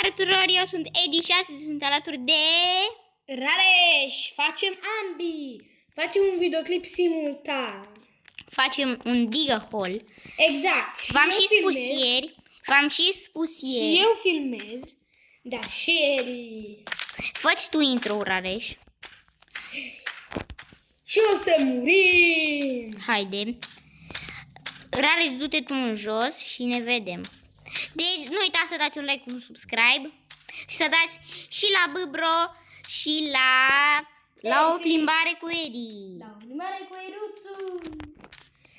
Salutare tuturor, eu sunt Edi și astăzi sunt alături de... Rareș, facem ambii. Facem un videoclip simultan. Facem un digă-haul. Exact. V-am și spus ieri. Și eu filmez. Da, și Edi. Fă-ți tu intro, Rareș. Și o să murim. Haide. Rareș, du-te tu în jos și ne vedem. Deci nu uitați să dați un like, un subscribe și să dați și la Bâbro și la o plimbare cu Edi. La o plimbare cu Eduțu.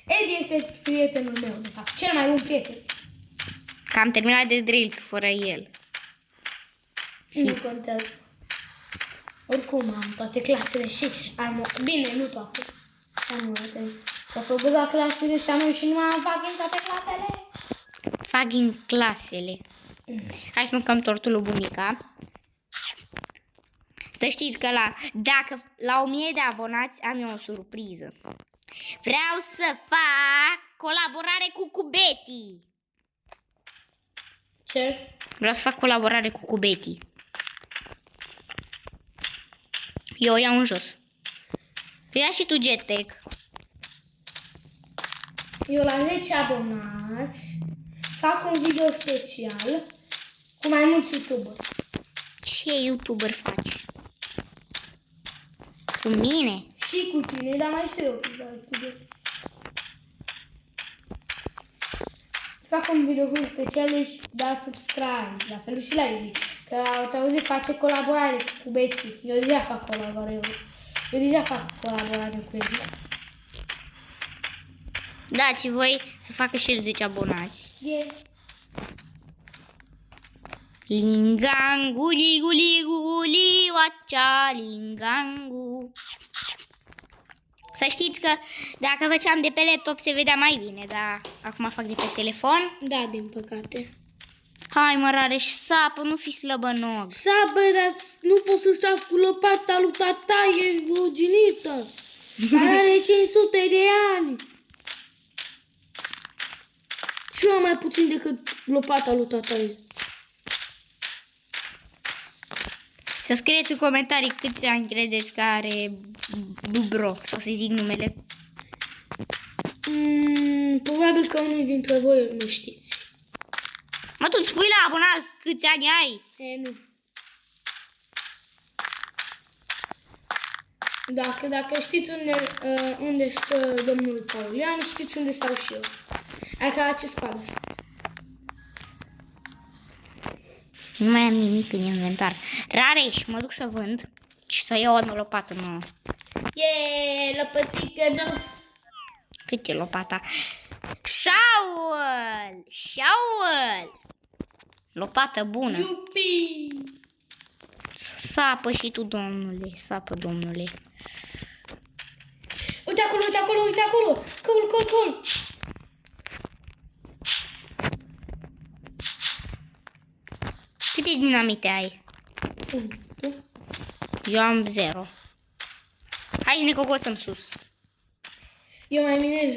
Edi este prietenul meu, de fapt, cel mai bun prieten. Că am terminat de drills fără el. Nu contează. Oricum am toate clasele și bine, nu toate. O să băg la clasele ăștia noi și nu mai fac în toate clasele. Fac în clasele. Hai să mâncăm tortul lui bunica. Să știți că dacă la 1000 de abonați am eu o surpriză. Vreau să fac colaborare cu Cubeti. Ce? Vreau să fac colaborare cu Cubeti. Eu o iau în jos. Ia și tu jetpack. Eu la 10 abonați fac un video special cu mai mulți youtuberi. Ce youtuber faci? Cu mine? Și cu tine, dar mai știu eu cu youtuberi. Fac un video special și dați subscribe, la fel și la Edi. Că au auzit, face colaborare cu Betty. Eu deja fac colaborare cu Edi. Da, și voi să facă și 10 abonați. Yeah. Lingangu, ligu, ligu, liuacea, lingangu. Să știți că dacă făceam de pe laptop se vedea mai bine, dar acum fac de pe telefon. Da, din păcate. Hai mă, Rareș, sapă, nu fi slăbănog. Sabă, dar nu pot să stau cu lopata lui tata, e oginită. Care are 500 de ani. Și eu mai puțin decât lopata lui tata e. Să scrieți în comentarii câți ani credeți că are Bubro, sau să zic numele. Probabil că unul dintre voi nu știți. Mă, tu spui la abonați câți ani ai? Nu. Dacă știți unde stă domnul Paulian, știți unde stau și eu. Adică la ce spală sunt. Nu mai am nimic în inventar. Rareș, mă duc să vând și să iau o lopată nouă. Yeee, lăpățică nouă. Cât e lopata? Șaul! Șaul! Lopată bună. Iupi! Sapă și tu, domnule. Sapă, domnule. Uite acolo, uite acolo, uite acolo. Col. Câte dinamite ai? Tu? Eu am 0. Hai să ne cocoțăm sus. Eu mai minez.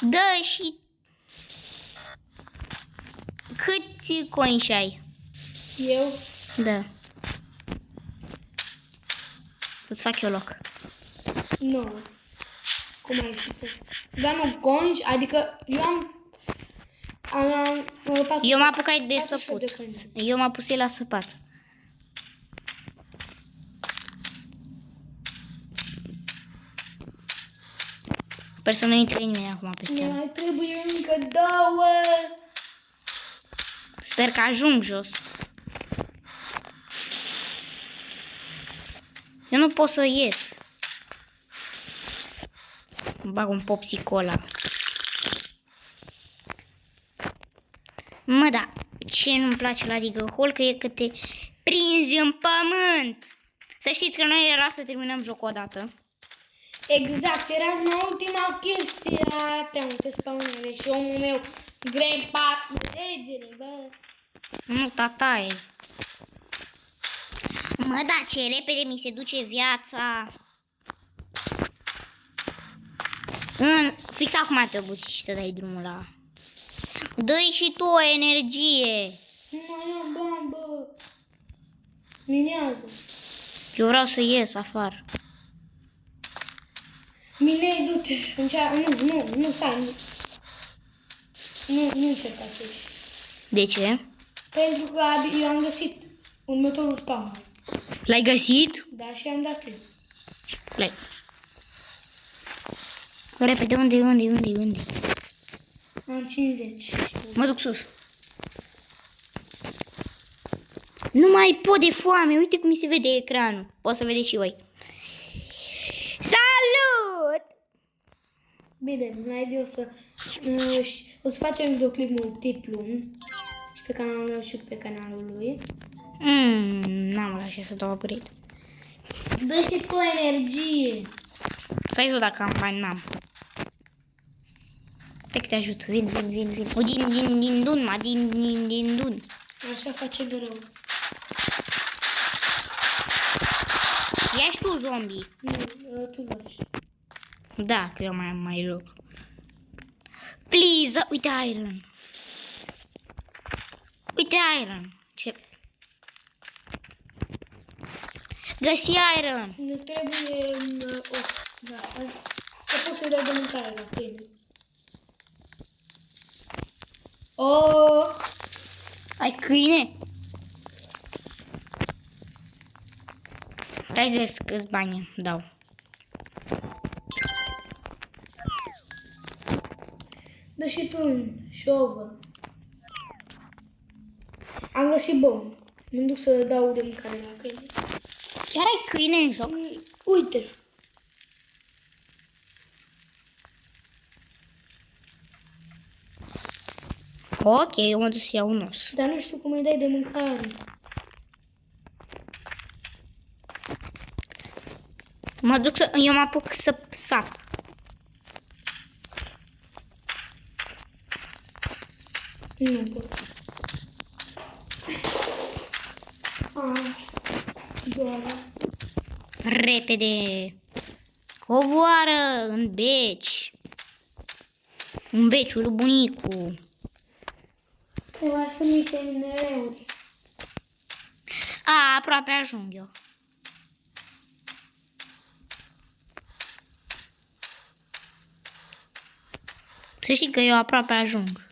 Dă și... Câți coinși ai? Eu? Da. Îți fac eu loc. Nu. Cum ai și tu? Dar nu conci, adică eu am Eu mă apucai de 48 săput. de conci. Eu m-am pus la săpat. Sper să nu intre nimeni acum pe Ne scenă. mai trebuie încă 2. Sper că ajung jos. Eu nu pot să ies. Îmi bag un popsicola. Mă, da, ce nu-mi place la digă-haul că e că te prinzi în pământ. Să știți că noi era să terminăm jocul odată. Exact, era în ultima chestie. Era prea multe spawnere și omul meu grandpa cu regele, bă. Nu, tata e. Mă, da, ce repede mi se duce viața. Fix acum te obosi și să dai drumul la... Dă-i și tu o energie. Nu mai am bani, bă. Minează. Eu vreau să ies afară. Minei, du-te. Nu, stai. Nu încerca să ieși. De ce? Pentru că eu am găsit următorul spawn. L-ai găsit? Da, și am dat play. Play. Repede, unde? Am 50. Mă duc sus. Nu mai pot de foame, uite cum mi se vede ecranul. Poți să vedeți și voi. Salut! Bine, înainte o să facem videoclip multiplu și pe canalul meu și pe canalul lui. N-am la ce să dau upgrade. Dă și tu energie. Stai să dacă am bani, n-am. Stai că te ajut, vin. O din dun, ma din dun. Așa face greu. Ia și tu, zombie. Nu, tu lași. Da, că eu mai joc. Please, uite iron. Uite iron. Ce? Găsi iron. Ne trebuie da, că poți să-i dai de mâncare la câine. Ai câine? Hai să vezi câți bani dau. Dă și tu un shovel. Am găsit bun. Mă duc să dau de mâncare la câine. Chiar ai câine în joc? Uite. Ok, eu mă duc să iau un os. Dar nu știu cum îi dai de mâncare. Mă duc să... Eu mă apuc să sap. Nu pot. Doar. Repede. Coboară în beci. În beciul lui bunicu. Trebuie să nu-i se minereuri. Aproape ajung eu. Să știi că eu aproape ajung.